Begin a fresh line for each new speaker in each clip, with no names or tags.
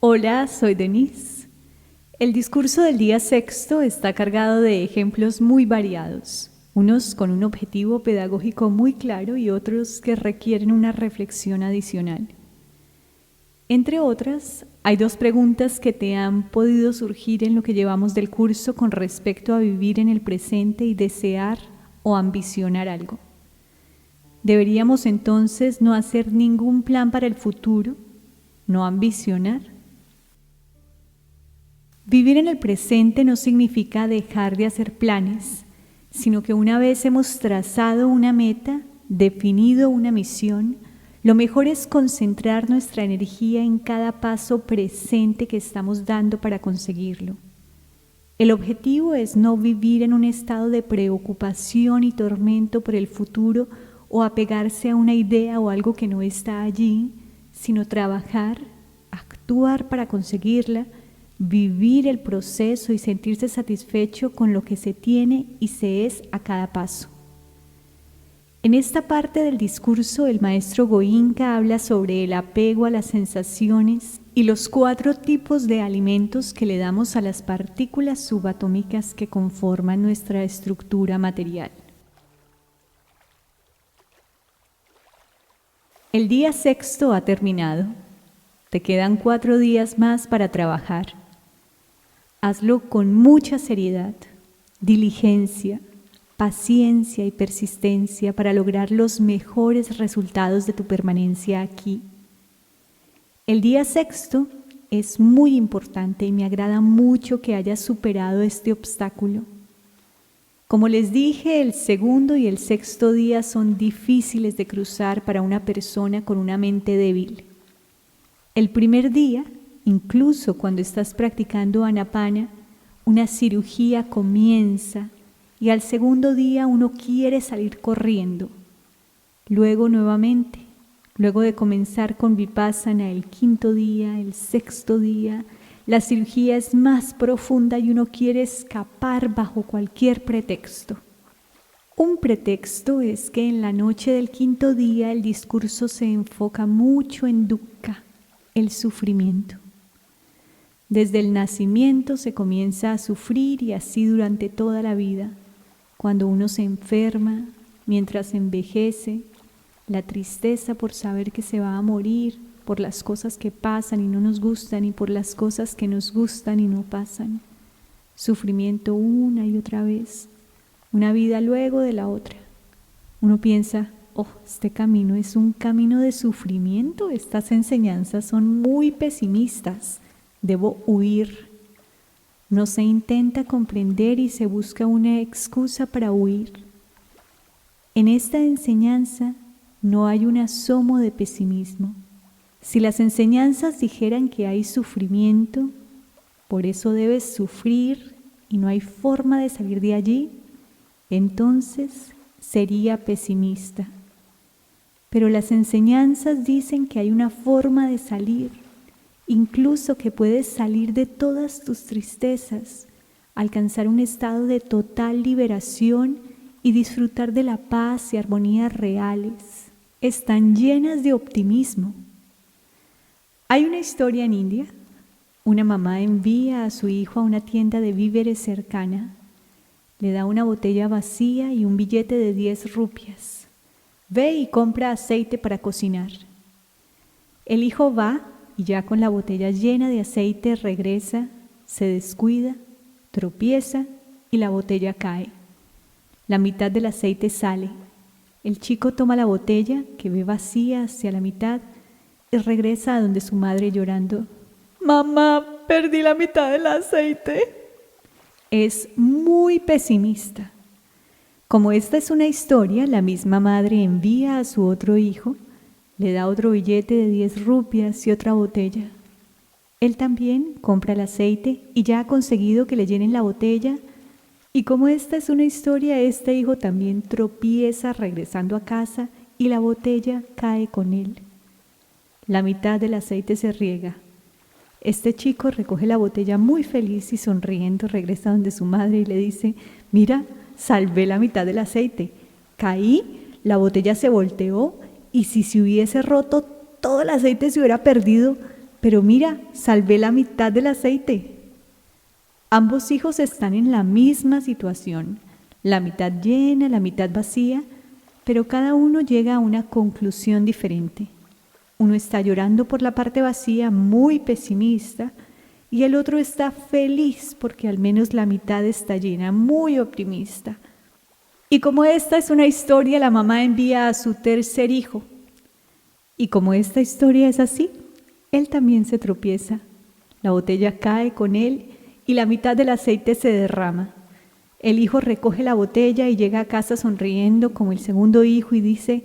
Hola, soy Denise. El discurso del día sexto está cargado de ejemplos muy variados, unos con un objetivo pedagógico muy claro y otros que requieren una reflexión adicional. Entre otras, hay dos preguntas que te han podido surgir en lo que llevamos del curso con respecto a vivir en el presente y desear o ambicionar algo. ¿Deberíamos entonces no hacer ningún plan para el futuro, no ambicionar? Vivir en el presente no significa dejar de hacer planes, sino que una vez hemos trazado una meta, definido una misión, lo mejor es concentrar nuestra energía en cada paso presente que estamos dando para conseguirlo. El objetivo es no vivir en un estado de preocupación y tormento por el futuro o apegarse a una idea o algo que no está allí, sino trabajar, actuar para conseguirla, vivir el proceso y sentirse satisfecho con lo que se tiene y se es a cada paso. En esta parte del discurso, el maestro Goenka habla sobre el apego a las sensaciones y los 4 tipos de alimentos que le damos a las partículas subatómicas que conforman nuestra estructura material. El día sexto ha terminado. Te quedan 4 días más para trabajar. Hazlo con mucha seriedad, diligencia, paciencia y persistencia para lograr los mejores resultados de tu permanencia aquí. El día sexto es muy importante y me agrada mucho que hayas superado este obstáculo. Como les dije, el segundo y el sexto día son difíciles de cruzar para una persona con una mente débil. El primer día, incluso cuando estás practicando Anapana, una cirugía comienza y al segundo día uno quiere salir corriendo. Luego nuevamente, luego de comenzar con Vipassana el quinto día, el sexto día, la cirugía es más profunda y uno quiere escapar bajo cualquier pretexto. Un pretexto es que en la noche del quinto día el discurso se enfoca mucho en dukkha, el sufrimiento. Desde el nacimiento se comienza a sufrir y así durante toda la vida. Cuando uno se enferma, mientras envejece, la tristeza por saber que se va a morir, por las cosas que pasan y no nos gustan y por las cosas que nos gustan y no pasan. Sufrimiento una y otra vez, una vida luego de la otra. Uno piensa, este camino es un camino de sufrimiento, estas enseñanzas son muy pesimistas. Debo huir. No se intenta comprender y se busca una excusa para huir. En esta enseñanza no hay un asomo de pesimismo. Si las enseñanzas dijeran que hay sufrimiento, por eso debes sufrir y no hay forma de salir de allí, entonces sería pesimista. Pero las enseñanzas dicen que hay una forma de salir, incluso que puedes salir de todas tus tristezas, alcanzar un estado de total liberación y disfrutar de la paz y armonía reales. Están llenas de optimismo. Hay una historia en India. Una mamá envía a su hijo a una tienda de víveres cercana. Le da una botella vacía y un billete de 10 rupias. Ve y compra aceite para cocinar. El hijo va y ya con la botella llena de aceite regresa, se descuida, tropieza y la botella cae. La mitad del aceite sale. El chico toma la botella, que ve vacía hacia la mitad, y regresa a donde su madre llorando. Mamá, perdí la mitad del aceite. Es muy pesimista. Como esta es una historia, la misma madre envía a su otro hijo, le da otro billete de 10 rupias y otra botella. Él también compra el aceite y ya ha conseguido que le llenen la botella. Y como esta es una historia, este hijo también tropieza regresando a casa y la botella cae con él. La mitad del aceite se riega. Este chico recoge la botella muy feliz y sonriendo regresa donde su madre y le dice, mira, salvé la mitad del aceite. Caí, la botella se volteó y si se hubiese roto, todo el aceite se hubiera perdido. pero mira, salvé la mitad del aceite. Ambos hijos están en la misma situación, la mitad llena, la mitad vacía, pero cada uno llega a una conclusión diferente. Uno está llorando por la parte vacía, muy pesimista, y el otro está feliz porque al menos la mitad está llena, muy optimista. Y como esta es una historia, la mamá envía a su tercer hijo. Y como esta historia es así, él también se tropieza. La botella cae con él y la mitad del aceite se derrama. El hijo recoge la botella y llega a casa sonriendo como el segundo hijo y dice: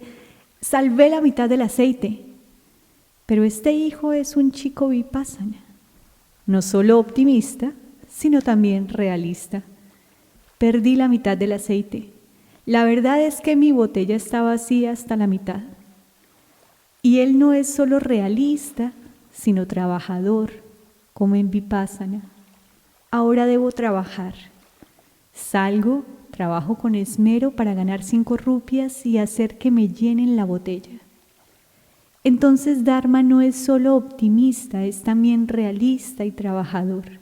salvé la mitad del aceite. Pero este hijo es un chico vipassana, no solo optimista, sino también realista. Perdí la mitad del aceite. La verdad es que mi botella está vacía hasta la mitad. Y él no es solo realista, sino trabajador, como en vipassana. Ahora debo trabajar. Salgo, trabajo con esmero para ganar 5 rupias y hacer que me llenen la botella. Entonces Dharma no es solo optimista, es también realista y trabajador.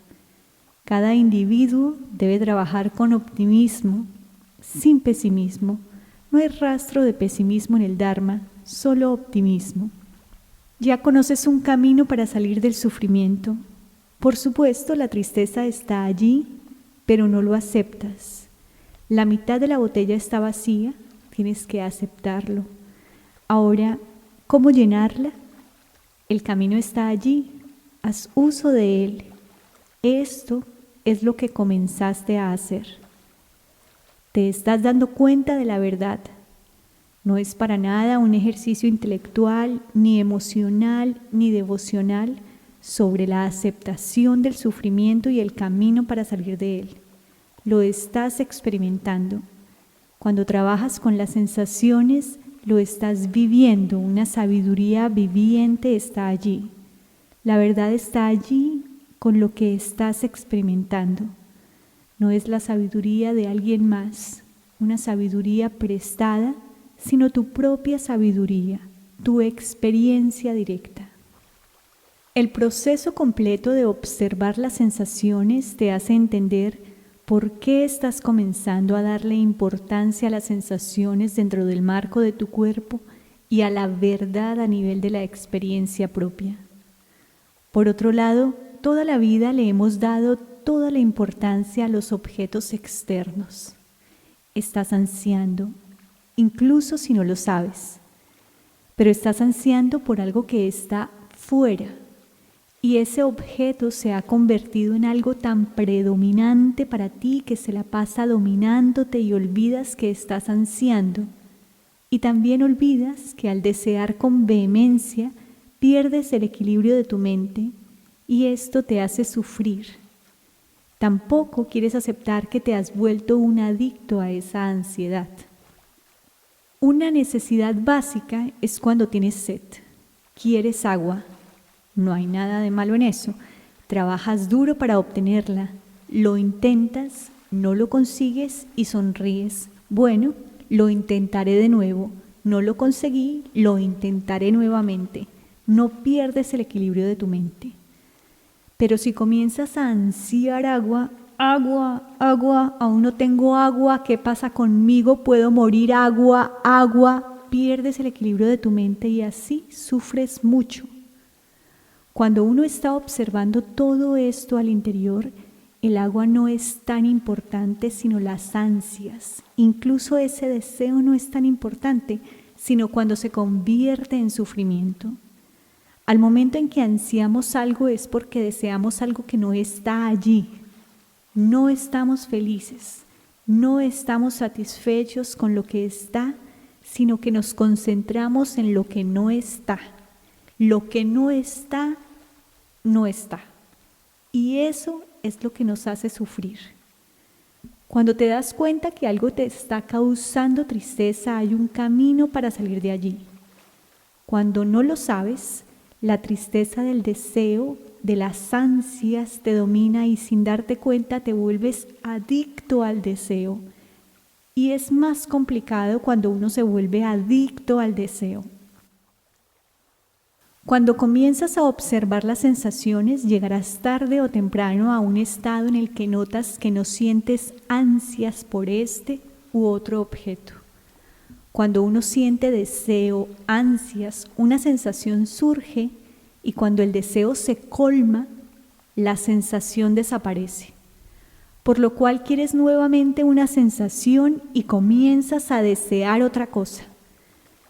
Cada individuo debe trabajar con optimismo, sin pesimismo. No hay rastro de pesimismo en el Dharma, solo optimismo. Ya conoces un camino para salir del sufrimiento. Por supuesto, la tristeza está allí, pero no lo aceptas. La mitad de la botella está vacía, tienes que aceptarlo. Ahora, ¿cómo llenarla? El camino está allí, haz uso de él. Esto es lo que comenzaste a hacer. Te estás dando cuenta de la verdad. No es para nada un ejercicio intelectual, ni emocional, ni devocional sobre la aceptación del sufrimiento y el camino para salir de él. Lo estás experimentando. Cuando trabajas con las sensaciones, lo estás viviendo. Una sabiduría viviente está allí. La verdad está allí con lo que estás experimentando. No es la sabiduría de alguien más, una sabiduría prestada, sino tu propia sabiduría, tu experiencia directa. El proceso completo de observar las sensaciones te hace entender por qué estás comenzando a darle importancia a las sensaciones dentro del marco de tu cuerpo y a la verdad a nivel de la experiencia propia. Por otro lado, toda la vida le hemos dado toda la importancia a los objetos externos. Estás ansiando, incluso si no lo sabes, pero estás ansiando por algo que está fuera. Y ese objeto se ha convertido en algo tan predominante para ti que se la pasa dominándote y olvidas que estás ansiando. Y también olvidas que al desear con vehemencia pierdes el equilibrio de tu mente y esto te hace sufrir. Tampoco quieres aceptar que te has vuelto un adicto a esa ansiedad. Una necesidad básica es cuando tienes sed. Quieres agua. No hay nada de malo en eso. Trabajas duro para obtenerla. Lo intentas, no lo consigues y sonríes. Bueno, lo intentaré de nuevo. No lo conseguí, lo intentaré nuevamente. No pierdes el equilibrio de tu mente. Pero si comienzas a ansiar agua, aún no tengo agua, ¿qué pasa conmigo? Puedo morir, agua, pierdes el equilibrio de tu mente y así sufres mucho. Cuando uno está observando todo esto al interior, el agua no es tan importante sino las ansias. Incluso ese deseo no es tan importante, sino cuando se convierte en sufrimiento. Al momento en que ansiamos algo es porque deseamos algo que no está allí. No estamos felices, no estamos satisfechos con lo que está, sino que nos concentramos en lo que no está. Lo que no está, no está. Y eso es lo que nos hace sufrir. Cuando te das cuenta que algo te está causando tristeza, hay un camino para salir de allí. Cuando no lo sabes, la tristeza del deseo, de las ansias te domina y sin darte cuenta te vuelves adicto al deseo. Y es más complicado cuando uno se vuelve adicto al deseo. Cuando comienzas a observar las sensaciones, llegarás tarde o temprano a un estado en el que notas que no sientes ansias por este u otro objeto. Cuando uno siente deseo, ansias, una sensación surge y cuando el deseo se colma, la sensación desaparece. Por lo cual quieres nuevamente una sensación y comienzas a desear otra cosa.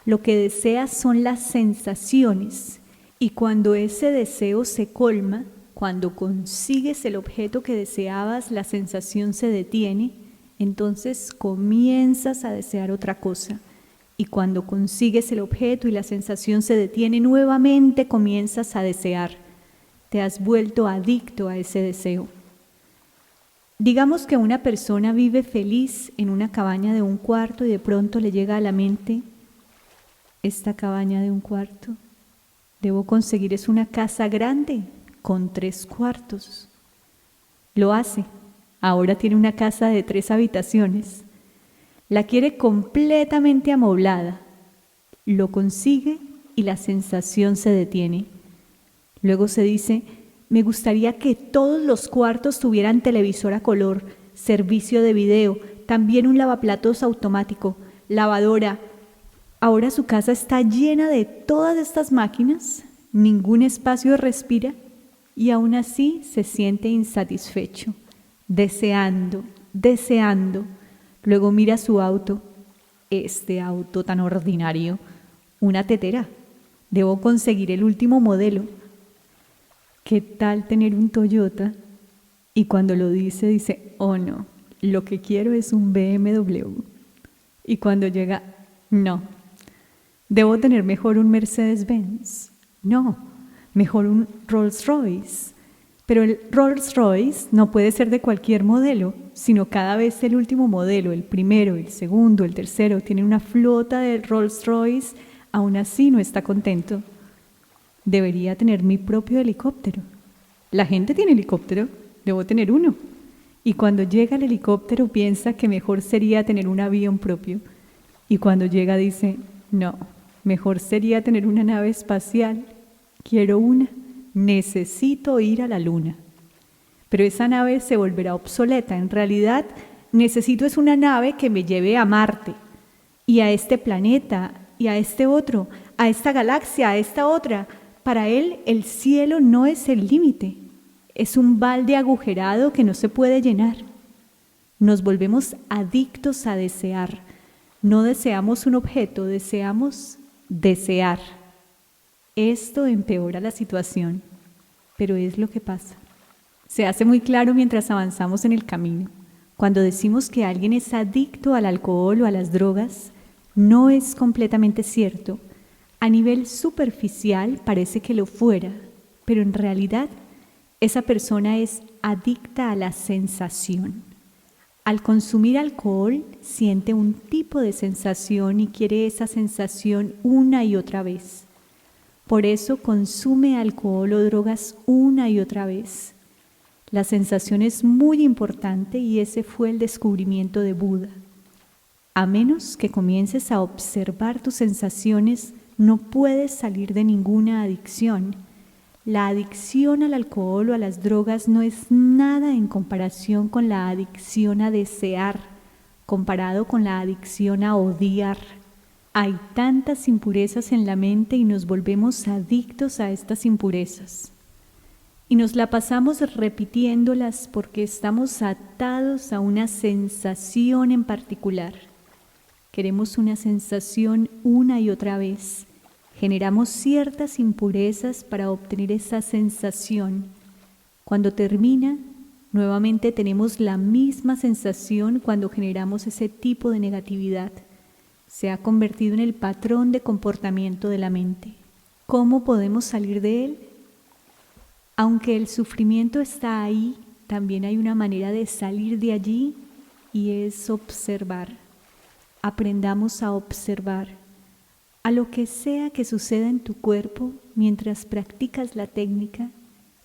Lo que deseas son las sensaciones. Y cuando ese deseo se colma, cuando consigues el objeto que deseabas, la sensación se detiene, entonces comienzas a desear otra cosa. Y cuando consigues el objeto y la sensación se detiene, nuevamente comienzas a desear. Te has vuelto adicto a ese deseo. Digamos que una persona vive feliz en una cabaña de un cuarto y de pronto le llega a la mente, esta cabaña de un cuarto. Debo conseguir es una casa grande con 3 cuartos. Lo hace. Ahora tiene una casa de 3 habitaciones. La quiere completamente amoblada. Lo consigue y la sensación se detiene. Luego se dice, me gustaría que todos los cuartos tuvieran televisor a color, servicio de video, también un lavaplatos automático, lavadora. Ahora su casa está llena de todas estas máquinas, ningún espacio respira y aún así se siente insatisfecho, deseando. Luego mira su auto, este auto tan ordinario, una tetera. Debo conseguir el último modelo. ¿Qué tal tener un Toyota? Y cuando lo dice, oh no, lo que quiero es un BMW. Y cuando llega, no. ¿Debo tener mejor un Mercedes-Benz? No, mejor un Rolls-Royce. Pero el Rolls-Royce no puede ser de cualquier modelo, sino cada vez el último modelo, el primero, el segundo, el tercero. Tiene una flota de Rolls-Royce, aún así no está contento. Debería tener mi propio helicóptero. La gente tiene helicóptero, debo tener uno. Y cuando llega el helicóptero piensa que mejor sería tener un avión propio. Y cuando llega dice, no. Mejor sería tener una nave espacial. Quiero una. Necesito ir a la luna. Pero esa nave se volverá obsoleta. En realidad, necesito es una nave que me lleve a Marte y a este planeta y a este otro, a esta galaxia, a esta otra. Para él, el cielo no es el límite. Es un balde agujerado que no se puede llenar. Nos volvemos adictos a desear. No deseamos un objeto, deseamos desear. Esto empeora la situación, pero es lo que pasa. Se hace muy claro mientras avanzamos en el camino. Cuando decimos que alguien es adicto al alcohol o a las drogas, no es completamente cierto. A nivel superficial parece que lo fuera, pero en realidad esa persona es adicta a la sensación. Al consumir alcohol, siente un tipo de sensación y quiere esa sensación una y otra vez. Por eso consume alcohol o drogas una y otra vez. La sensación es muy importante y ese fue el descubrimiento de Buda. A menos que comiences a observar tus sensaciones, no puedes salir de ninguna adicción. La adicción al alcohol o a las drogas no es nada en comparación con la adicción a desear, comparado con la adicción a odiar. Hay tantas impurezas en la mente y nos volvemos adictos a estas impurezas. Y nos la pasamos repitiéndolas porque estamos atados a una sensación en particular. Queremos una sensación una y otra vez. Generamos ciertas impurezas para obtener esa sensación. Cuando termina, nuevamente tenemos la misma sensación cuando generamos ese tipo de negatividad. Se ha convertido en el patrón de comportamiento de la mente. ¿Cómo podemos salir de él? Aunque el sufrimiento está ahí, también hay una manera de salir de allí y es observar. Aprendamos a observar. A lo que sea que suceda en tu cuerpo mientras practicas la técnica,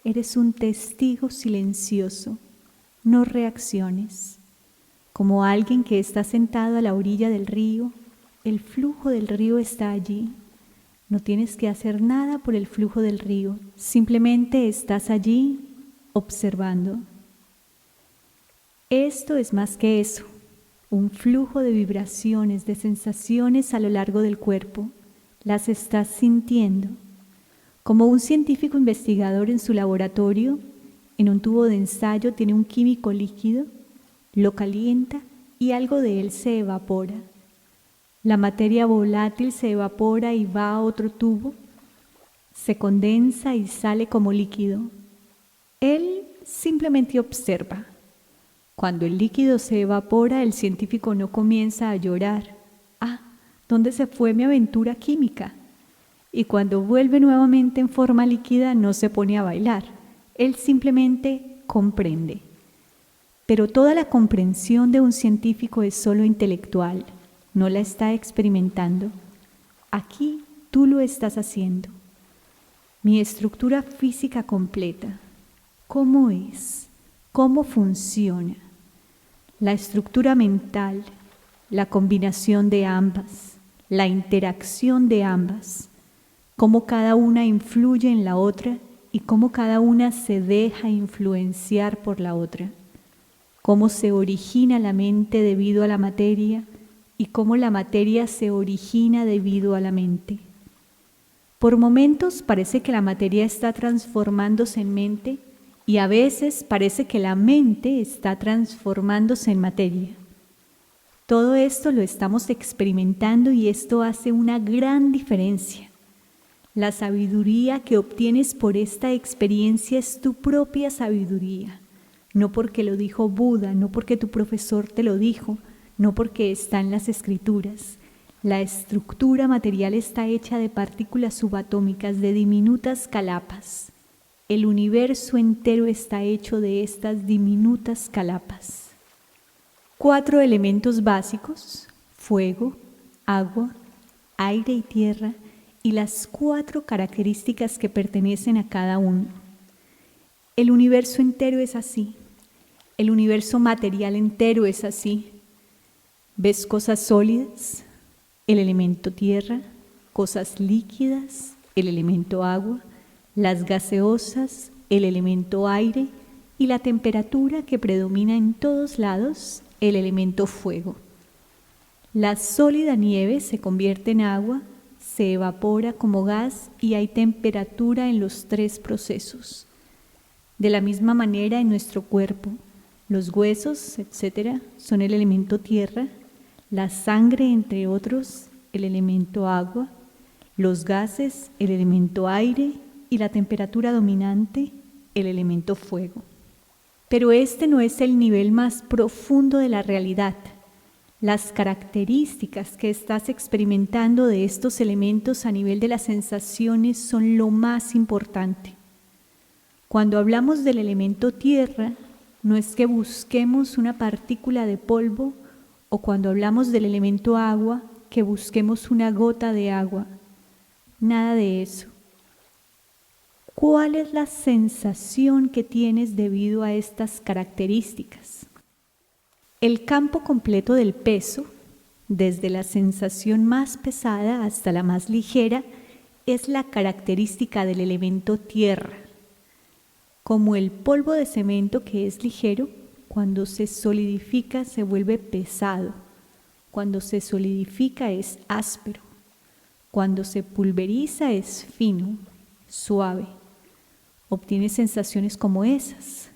eres un testigo silencioso. No reacciones. Como alguien que está sentado a la orilla del río, el flujo del río está allí. No tienes que hacer nada por el flujo del río, simplemente estás allí observando. Esto es más que eso, un flujo de vibraciones, de sensaciones a lo largo del cuerpo. Las estás sintiendo. Como un científico investigador en su laboratorio, en un tubo de ensayo tiene un químico líquido, lo calienta y algo de él se evapora. La materia volátil se evapora y va a otro tubo, se condensa y sale como líquido. Él simplemente observa. Cuando el líquido se evapora, el científico no comienza a llorar. Ah, ¿dónde se fue mi aventura química? Y cuando vuelve nuevamente en forma líquida, no se pone a bailar. Él simplemente comprende. Pero toda la comprensión de un científico es solo intelectual, no la está experimentando. Aquí tú lo estás haciendo. Mi estructura física completa, ¿cómo es? ¿Cómo funciona? La estructura mental, la combinación de ambas, la interacción de ambas, cómo cada una influye en la otra y cómo cada una se deja influenciar por la otra, cómo se origina la mente debido a la materia y cómo la materia se origina debido a la mente. Por momentos parece que la materia está transformándose en mente y a veces parece que la mente está transformándose en materia. Todo esto lo estamos experimentando y esto hace una gran diferencia. La sabiduría que obtienes por esta experiencia es tu propia sabiduría, no porque lo dijo Buda, no porque tu profesor te lo dijo, no porque está en las escrituras. La estructura material está hecha de partículas subatómicas, de diminutas calapas. El universo entero está hecho de estas diminutas calapas. 4 elementos básicos: fuego, agua, aire y tierra, y las 4 características que pertenecen a cada uno. El universo entero es así. El universo material entero es así. ¿Ves cosas sólidas? El elemento tierra, cosas líquidas, el elemento agua, las gaseosas, el elemento aire y la temperatura que predomina en todos lados, el elemento fuego. La sólida nieve se convierte en agua, se evapora como gas y hay temperatura en los 3 procesos. De la misma manera en nuestro cuerpo, los huesos, etc., son el elemento tierra, la sangre, entre otros, el elemento agua, los gases, el elemento aire y la temperatura dominante, el elemento fuego. Pero este no es el nivel más profundo de la realidad. Las características que estás experimentando de estos elementos a nivel de las sensaciones son lo más importante. Cuando hablamos del elemento tierra, no es que busquemos una partícula de polvo, o cuando hablamos del elemento agua, que busquemos una gota de agua. Nada de eso. ¿Cuál es la sensación que tienes debido a estas características? El campo completo del peso, desde la sensación más pesada hasta la más ligera, es la característica del elemento tierra. Como el polvo de cemento que es ligero, cuando se solidifica se vuelve pesado. Cuando se solidifica es áspero. Cuando se pulveriza es fino, suave. Obtienes sensaciones como esas,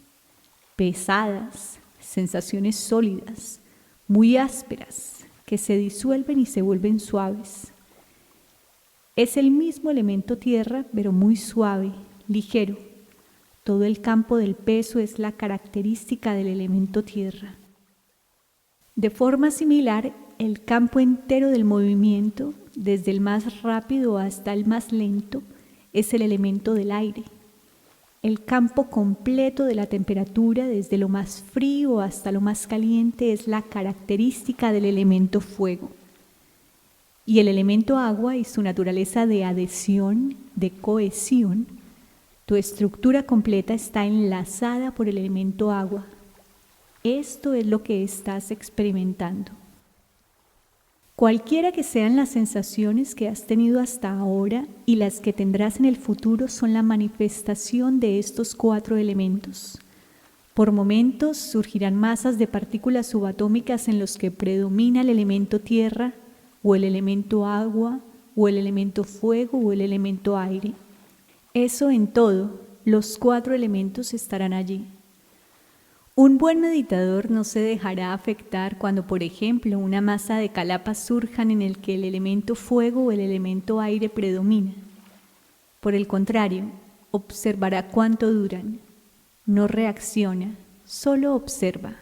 pesadas, sensaciones sólidas, muy ásperas, que se disuelven y se vuelven suaves. Es el mismo elemento tierra, pero muy suave, ligero. Todo el campo del peso es la característica del elemento tierra. De forma similar, el campo entero del movimiento, desde el más rápido hasta el más lento, es el elemento del aire. El campo completo de la temperatura, desde lo más frío hasta lo más caliente, es la característica del elemento fuego. Y el elemento agua y su naturaleza de adhesión, de cohesión, tu estructura completa está enlazada por el elemento agua. Esto es lo que estás experimentando. Cualquiera que sean las sensaciones que has tenido hasta ahora y las que tendrás en el futuro son la manifestación de estos 4 elementos. Por momentos surgirán masas de partículas subatómicas en los que predomina el elemento tierra, o el elemento agua, o el elemento fuego, o el elemento aire. Eso en todo, los 4 elementos estarán allí. Un buen meditador no se dejará afectar cuando, por ejemplo, una masa de calapas surjan en el que el elemento fuego o el elemento aire predomina. Por el contrario, observará cuánto duran. No reacciona, solo observa.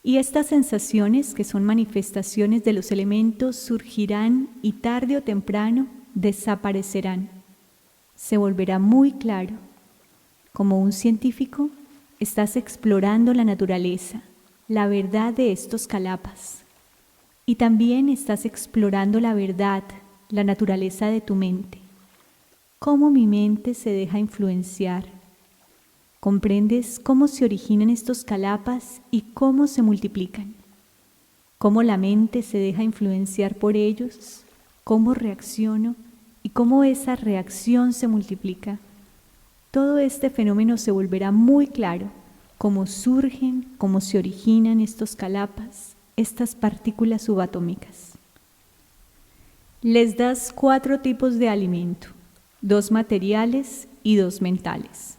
Y estas sensaciones, que son manifestaciones de los elementos, surgirán y tarde o temprano desaparecerán. Se volverá muy claro. Como un científico, estás explorando la naturaleza, la verdad de estos calapas. Y también estás explorando la verdad, la naturaleza de tu mente. Cómo mi mente se deja influenciar. Comprendes cómo se originan estos calapas y cómo se multiplican. Cómo la mente se deja influenciar por ellos, cómo reacciono y cómo esa reacción se multiplica. Todo este fenómeno se volverá muy claro, cómo surgen, cómo se originan estos calapas, estas partículas subatómicas. Les das 4 tipos de alimento, 2 materiales y 2 mentales.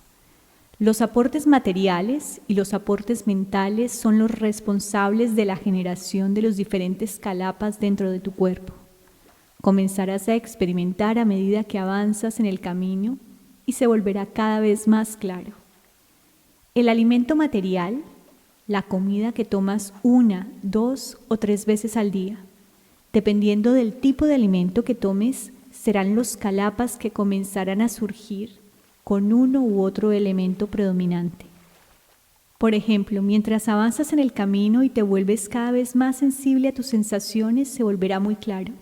Los aportes materiales y los aportes mentales son los responsables de la generación de los diferentes calapas dentro de tu cuerpo. Comenzarás a experimentar a medida que avanzas en el camino y se volverá cada vez más claro. El alimento material, la comida que tomas 1, 2 o 3 veces al día, dependiendo del tipo de alimento que tomes, serán los calapas que comenzarán a surgir con uno u otro elemento predominante. Por ejemplo, mientras avanzas en el camino y te vuelves cada vez más sensible a tus sensaciones, se volverá muy claro.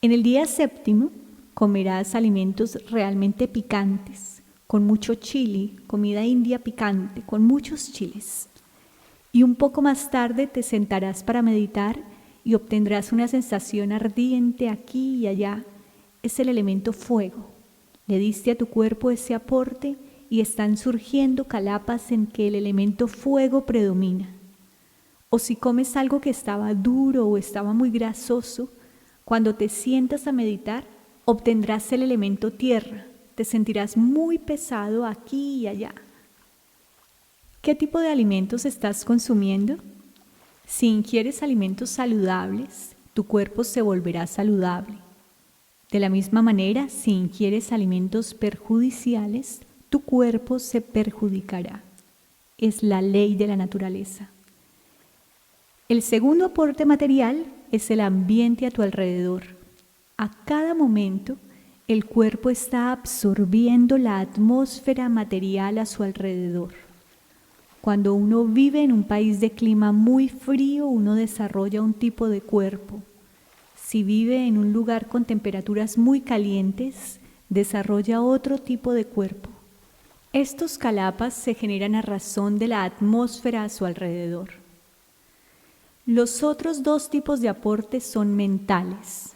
En el día 7, comerás alimentos realmente picantes, con mucho chili, comida india picante, con muchos chiles. Y un poco más tarde te sentarás para meditar y obtendrás una sensación ardiente aquí y allá. Es el elemento fuego. Le diste a tu cuerpo ese aporte y están surgiendo calapas en que el elemento fuego predomina. O si comes algo que estaba duro o estaba muy grasoso, cuando te sientas a meditar, obtendrás el elemento tierra. Te sentirás muy pesado aquí y allá. ¿Qué tipo de alimentos estás consumiendo? Si ingieres alimentos saludables, tu cuerpo se volverá saludable. De la misma manera, si ingieres alimentos perjudiciales, tu cuerpo se perjudicará. Es la ley de la naturaleza. El segundo aporte material es el ambiente a tu alrededor. A cada momento, el cuerpo está absorbiendo la atmósfera material a su alrededor. Cuando uno vive en un país de clima muy frío, uno desarrolla un tipo de cuerpo. Si vive en un lugar con temperaturas muy calientes, desarrolla otro tipo de cuerpo. Estos calapas se generan a razón de la atmósfera a su alrededor. Los otros 2 tipos de aportes son mentales.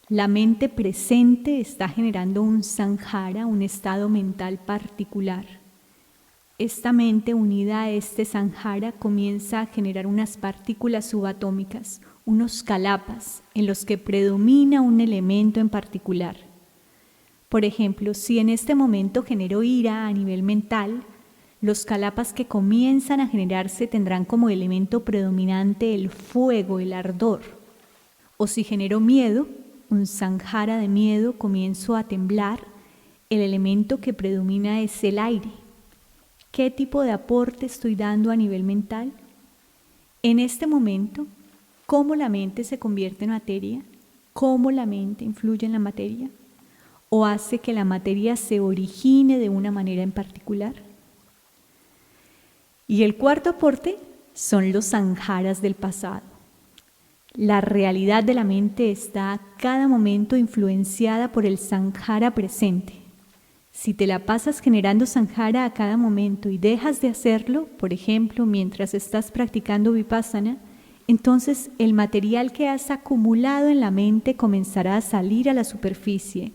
La mente presente está generando un sanjara, un estado mental particular. Esta mente unida a este sanjara comienza a generar unas partículas subatómicas, unos calapas en los que predomina un elemento en particular. Por ejemplo, si en este momento genero ira a nivel mental, los calapas que comienzan a generarse tendrán como elemento predominante el fuego, el ardor. O si genero miedo, un sanjara de miedo, comienzo a temblar, el elemento que predomina es el aire. ¿Qué tipo de aporte estoy dando a nivel mental? En este momento, ¿cómo la mente se convierte en materia? ¿Cómo la mente influye en la materia? ¿O hace que la materia se origine de una manera en particular? Y el cuarto aporte son los sanjaras del pasado. La realidad de la mente está a cada momento influenciada por el sanjara presente. Si te la pasas generando sanjara a cada momento y dejas de hacerlo, por ejemplo, mientras estás practicando vipassana, entonces el material que has acumulado en la mente comenzará a salir a la superficie.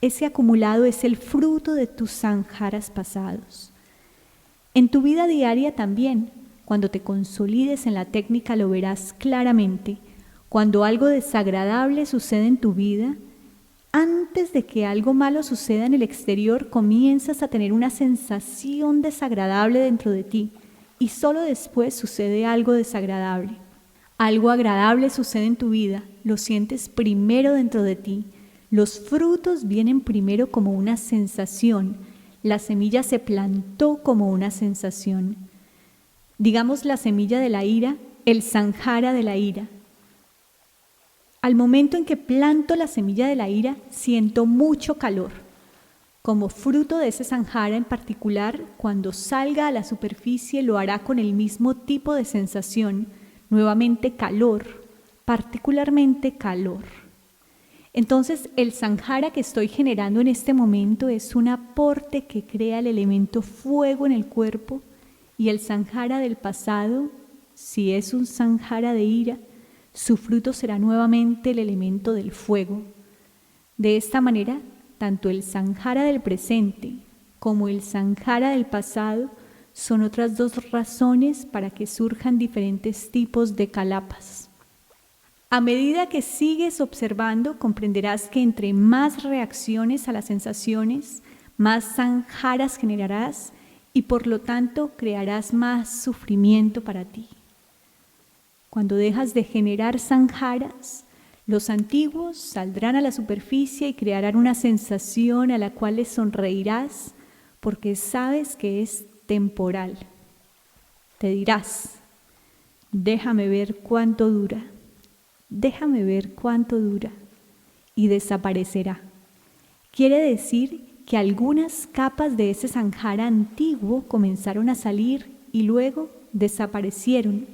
Ese acumulado es el fruto de tus sanjaras pasados. En tu vida diaria también, cuando te consolides en la técnica lo verás claramente. Cuando algo desagradable sucede en tu vida, antes de que algo malo suceda en el exterior, comienzas a tener una sensación desagradable dentro de ti y solo después sucede algo desagradable. Algo agradable sucede en tu vida, lo sientes primero dentro de ti. Los frutos vienen primero como una sensación. La semilla se plantó como una sensación. Digamos la semilla de la ira, el sanjara de la ira. Al momento en que planto la semilla de la ira, siento mucho calor. Como fruto de ese sanjara en particular, cuando salga a la superficie lo hará con el mismo tipo de sensación, nuevamente calor, particularmente calor. Entonces, el sanjara que estoy generando en este momento es un aporte que crea el elemento fuego en el cuerpo, y el sanjara del pasado, si es un sanjara de ira, su fruto será nuevamente el elemento del fuego. De esta manera, tanto el sanjara del presente como el sanjara del pasado son otras dos razones para que surjan diferentes tipos de kalapas. A medida que sigues observando, comprenderás que entre más reacciones a las sensaciones, más sanjaras generarás y por lo tanto crearás más sufrimiento para ti. Cuando dejas de generar sanjaras, los antiguos saldrán a la superficie y crearán una sensación a la cual les sonreirás porque sabes que es temporal. Te dirás, déjame ver cuánto dura. Déjame ver cuánto dura, y desaparecerá. Quiere decir que algunas capas de ese sanjara antiguo comenzaron a salir y luego desaparecieron.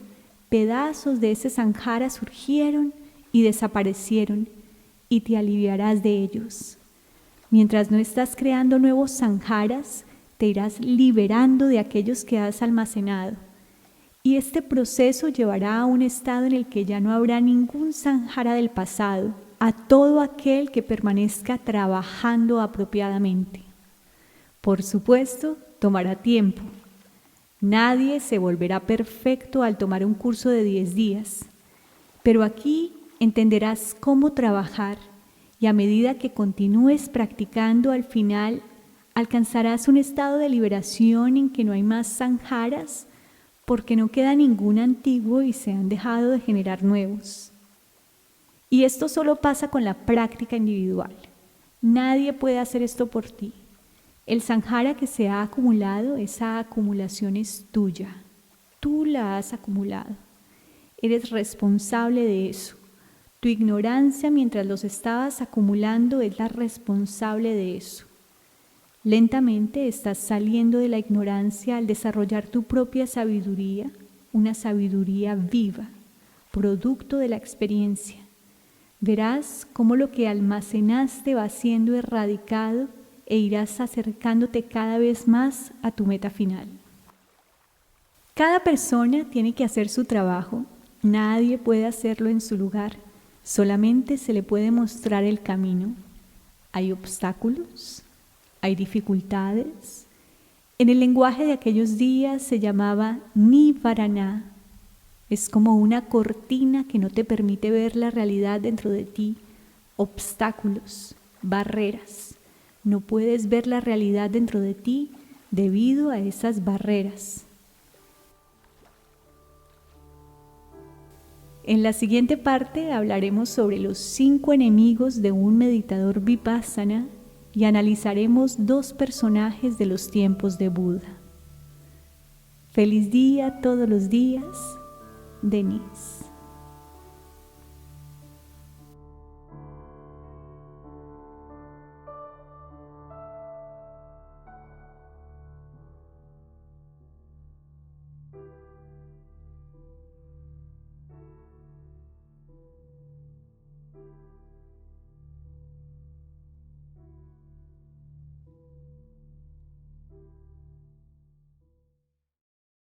Pedazos de ese sanjara surgieron y desaparecieron, y te aliviarás de ellos. Mientras no estás creando nuevos sanjaras, te irás liberando de aquellos que has almacenado. Y este proceso llevará a un estado en el que ya no habrá ningún sanjara del pasado, a todo aquel que permanezca trabajando apropiadamente. Por supuesto, tomará tiempo. Nadie se volverá perfecto al tomar un curso de 10 días, pero aquí entenderás cómo trabajar y a medida que continúes practicando, al final alcanzarás un estado de liberación en que no hay más sanjaras, porque no queda ningún antiguo y se han dejado de generar nuevos. Y esto solo pasa con la práctica individual. Nadie puede hacer esto por ti. El sanjara que se ha acumulado, esa acumulación es tuya. Tú la has acumulado. Eres responsable de eso. Tu ignorancia mientras los estabas acumulando es la responsable de eso. Lentamente estás saliendo de la ignorancia al desarrollar tu propia sabiduría, una sabiduría viva, producto de la experiencia. Verás cómo lo que almacenaste va siendo erradicado e irás acercándote cada vez más a tu meta final. Cada persona tiene que hacer su trabajo, nadie puede hacerlo en su lugar, solamente se le puede mostrar el camino. Hay obstáculos, hay dificultades. En el lenguaje de aquellos días se llamaba Nivarana. Es como una cortina que no te permite ver la realidad dentro de ti. Obstáculos, barreras. No puedes ver la realidad dentro de ti debido a esas barreras. En la siguiente parte hablaremos sobre los 5 enemigos de un meditador vipassana y analizaremos 2 personajes de los tiempos de Buda. Feliz día todos los días, Denise.